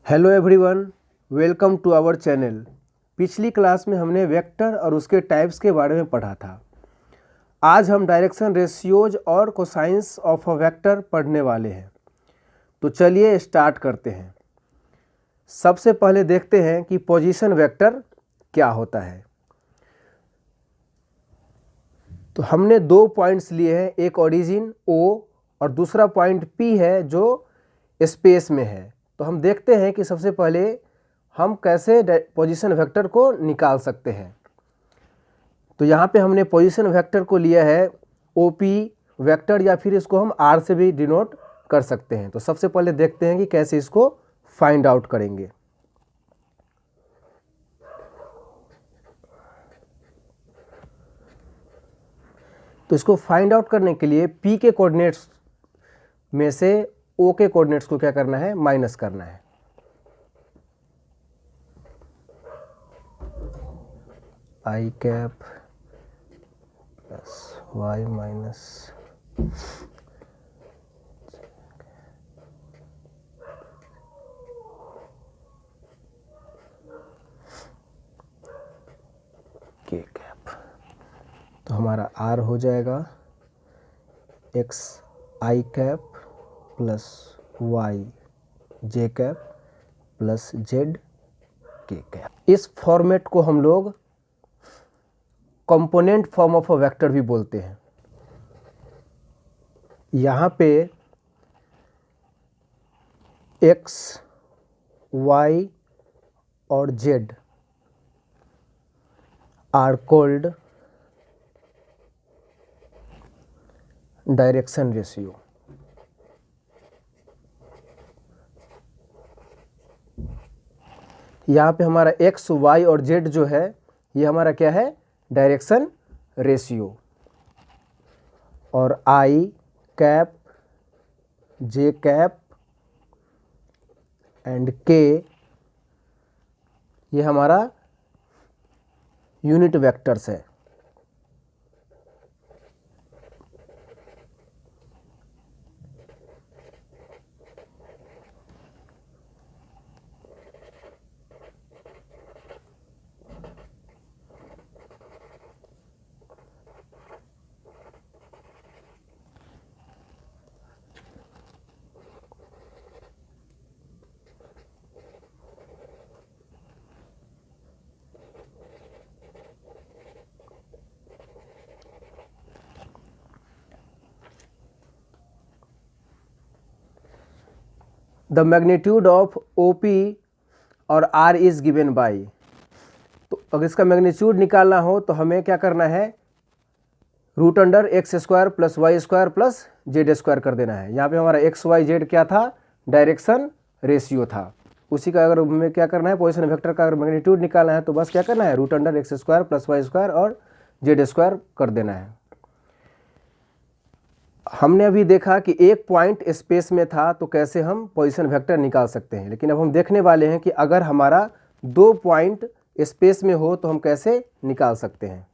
Hello everyone, welcome to our channel. पिछली class में हमने वेक्टर और उसके टाइप्स के बारे में पढ़ा था। आज हम डायरेक्शन रेशियोज और कोसाइंस ऑफ अ वेक्टर पढ़ने वाले हैं। तो चलिए स्टार्ट करते हैं। सबसे पहले देखते हैं कि पोजीशन वेक्टर क्या होता है। तो हमने दो पॉइंट्स लिए हैं, एक ओरिजिन O और दूसरा पॉइंट P है जो स्पेस में है। तो हम देखते हैं कि सबसे पहले हम कैसे पोजीशन वेक्टर को निकाल सकते हैं। तो यहाँ पे हमने पोजीशन वेक्टर को लिया है OP वेक्टर, या फिर इसको हम R से भी डिनोट कर सकते हैं। तो सबसे पहले देखते हैं कि कैसे इसको फाइंड आउट करेंगे। तो इसको फाइंड आउट करने के लिए P के कोऑर्डिनेट्स में से O के कोऑर्डिनेट्स को क्या करना है, माइनस करना है। I cap plus y minus k cap. तो हमारा R हो जाएगा x I cap plus y j cap plus z k cap. इस फॉर्मेट को हम लोग component form of a vector भी बोलते हैं। यहाँ पे x, y और z are called direction ratio. यहाँ पे हमारा x, y और z जो है ये हमारा क्या है, डायरेक्शन रेशियो। और I cap, J cap and K ये हमारा यूनिट वेक्टर्स है। द मैग्नीट्यूड ऑफ OP और R इज गिवन बाई। तो अगर इसका मैग्नीट्यूड निकालना हो तो हमें क्या करना है, root under x square plus Y square plus Z square कर देना है। यहाँ पे हमारा एक्स वाई जेड क्या था, डायरेक्शन रेशियो था। उसी का अगर हमें क्या करना है, पोजीशन वेक्टर का अगर मैग्नीट्यूड निकालना है तो बस क्या करना है, root under x square plus Y square और जेड स्क्वायर कर देना है। हमने अभी देखा कि एक पॉइंट स्पेस में था तो कैसे हम पोजीशन वेक्टर निकाल सकते हैं, लेकिन अब हम देखने वाले हैं कि अगर हमारा दो पॉइंट स्पेस में हो तो हम कैसे निकाल सकते हैं।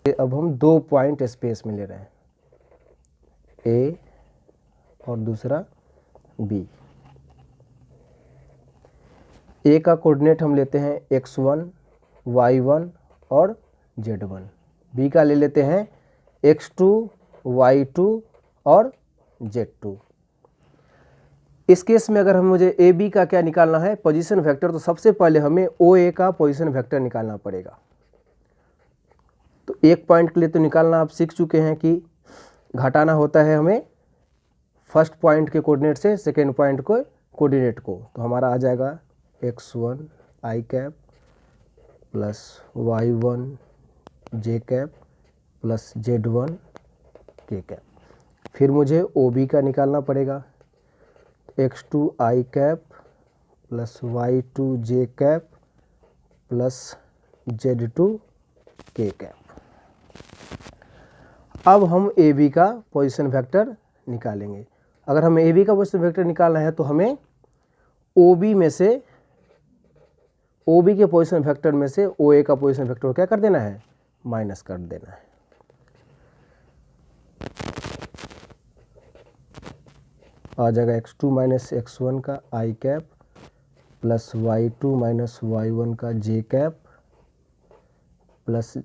अब हम दो पॉइंट स्पेस में ले रहे हैं, A और दूसरा B। A का कोऑर्डिनेट हम लेते हैं x1, y1 और z1। B का ले लेते हैं x2, y2 और z2। इस केस में अगर मुझे AB का क्या निकालना है, पोजीशन वेक्टर, तो सबसे पहले हमें OA का पोजीशन वेक्टर निकालना पड़ेगा। तो एक पॉइंट के लिए तो निकालना आप सीख चुके हैं कि घटाना होता है हमें फर्स्ट पॉइंट के कोऑर्डिनेट से सेकेंड पॉइंट को कोऑर्डिनेट को। तो हमारा आ जाएगा x1 I cap plus y1 j cap plus z1 k cap. फिर मुझे OB का निकालना पड़ेगा, x2 I cap plus y2 j cap plus z2 k cap. अब हम AB का पोजीशन वेक्टर निकालेंगे। अगर हमें AB का पोजीशन वेक्टर निकालना है तो हमें OB में से OB के पोजीशन वेक्टर में से OA का पोजीशन वेक्टर क्या कर देना है, माइनस कर देना है। आ जाएगा x2 माइनस x1 का आई cap plus y2 minus y1 का जे cap plus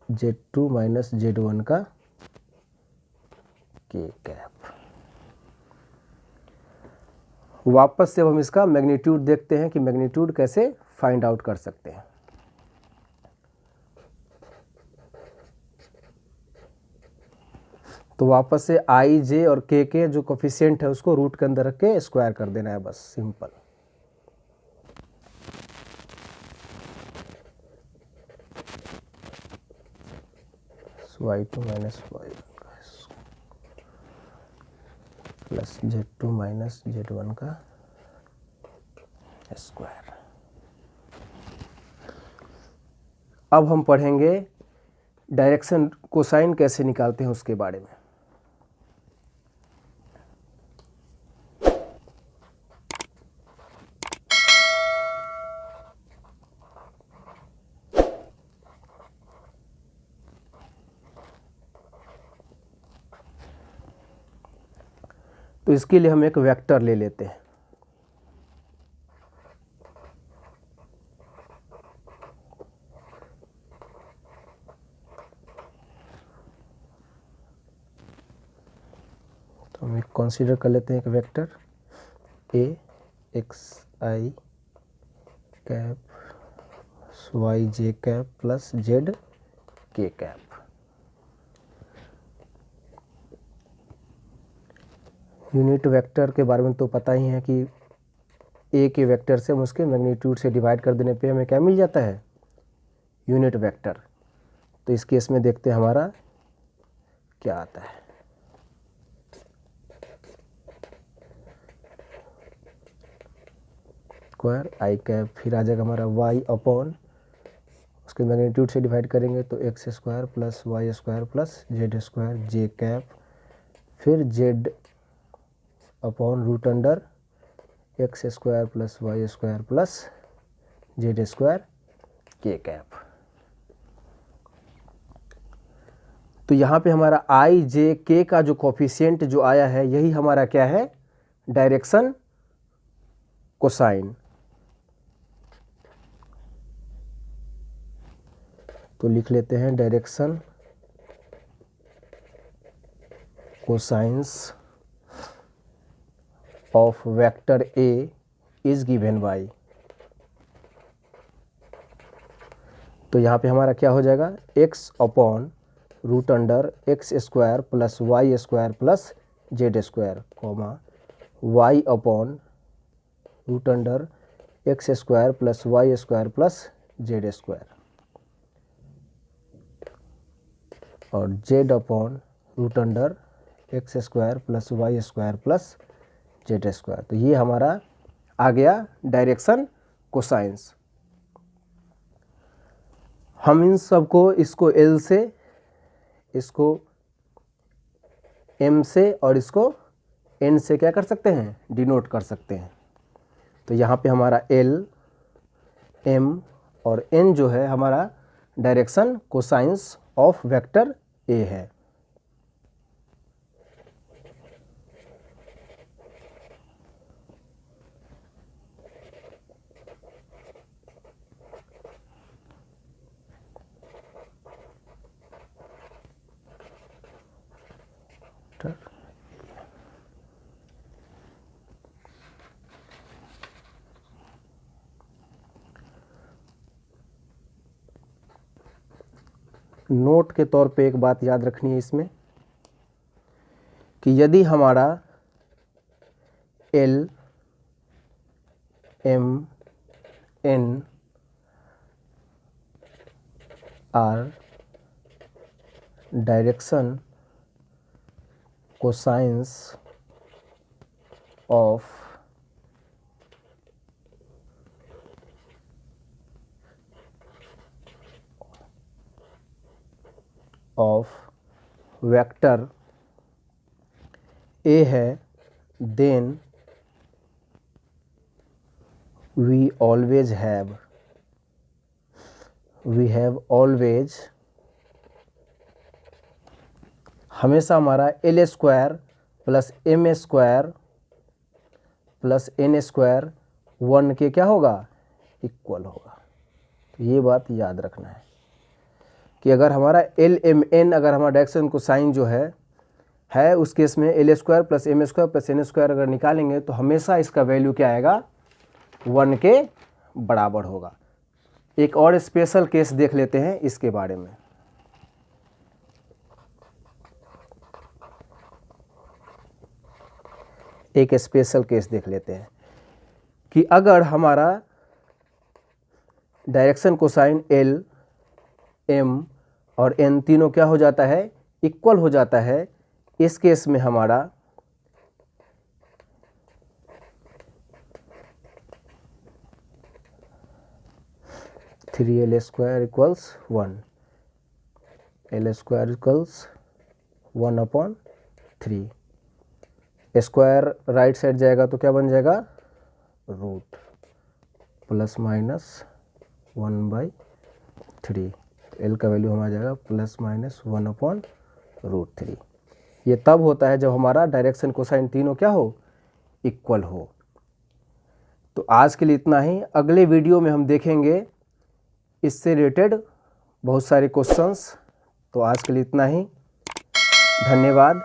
z2 minus z1 का के कैप। वापस से अब हम इसका मैग्नीट्यूड देखते हैं कि मैग्नीट्यूड कैसे फाइंड आउट कर सकते हैं। तो वापस से आई जे और के जो कोफिशिएंट है उसको रूट के अंदर रख के स्क्वायर कर देना है, बस सिंपल। y2 माइनस y1 का प्लस z2 माइनस z1 का स्क्वायर। अब हम पढ़ेंगे डायरेक्शन कोसाइन कैसे निकालते हैं उसके बारे में। तो इसके लिए हम एक वेक्टर ले लेते हैं। तो हम एक कंसीडर कर लेते हैं एक vector a x i cap y j cap plus z k cap. Unit vector के बारे में तो पता ही है कि ए के वेक्टर से हम उसके मैग्नीट्यूड से डिवाइड कर देने पे हमें क्या मिल जाता है, यूनिट वेक्टर। तो इस केस में देखते हैं हमारा क्या आता है। स्क्वायर आई कैप, फिर आ जाएगा हमारा वाई अपॉन उसके मैग्नीट्यूड से डिवाइड करेंगे तो X square plus Y square plus Z square J cap, फिर Z upon root under x square plus Y square plus Z square K cap. तो यहाँ पे हमारा आई जे के का जो कोफिशिएंट जो आया है यही हमारा क्या है, डायरेक्शन कोसाइन। तो लिख लेते हैं direction cosines of vector A is given by. तो यहाँ पे हमारा क्या हो जाएगा, X upon root under x square plus Y square plus Z square comma Y upon root under x square plus Y square plus Z square और Z upon root under x square plus Y square plus Z square. तो ये हमारा आ गया direction cosines. हम इन सब को इसको L से, इसको एम से और इसको एन से क्या कर सकते हैं, डिनोट कर सकते हैं। तो यहाँ पे हमारा एल एम और एन जो है हमारा direction cosines of vector a है। नोट के तौर पे एक बात याद रखनी है इसमें कि यदि हमारा l m n are direction cosines of vector a है, then we have always हमेशा हमारा l square plus m square plus n square 1 के क्या होगा, इक्वल होगा। तो ये बात याद रखना है कि अगर हमारा एल एम एन, अगर हमारा डायरेक्शन कोसाइन जो है उस केस में l square plus m square plus n square अगर निकालेंगे तो हमेशा इसका वैल्यू क्या आएगा, 1 के बराबर होगा। एक और स्पेशल केस देख लेते हैं इसके बारे में। एक स्पेशल केस देख लेते हैं कि अगर हमारा डायरेक्शन कोसाइन एल एम और एन तीनों क्या हो जाता है, इक्वल हो जाता है, इस केस में हमारा three L square equals 1, L square equals 1/3, square right side जाएगा तो क्या बन जाएगा, रूट प्लस माइनस 1/3, एल का वैल्यू हमारा जाएगा प्लस माइनस 1/√3। ये तब होता है जब हमारा डायरेक्शन कोसाइन तीनों क्या हो, इक्वल हो। तो आज के लिए इतना ही। अगले वीडियो में हम देखेंगे इससे रिलेटेड बहुत सारे क्वेश्चंस। तो आज के लिए इतना ही, धन्यवाद।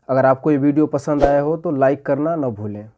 अगर आपको ये वीडियो पसंद आया हो तो लाइक करना न भूलें।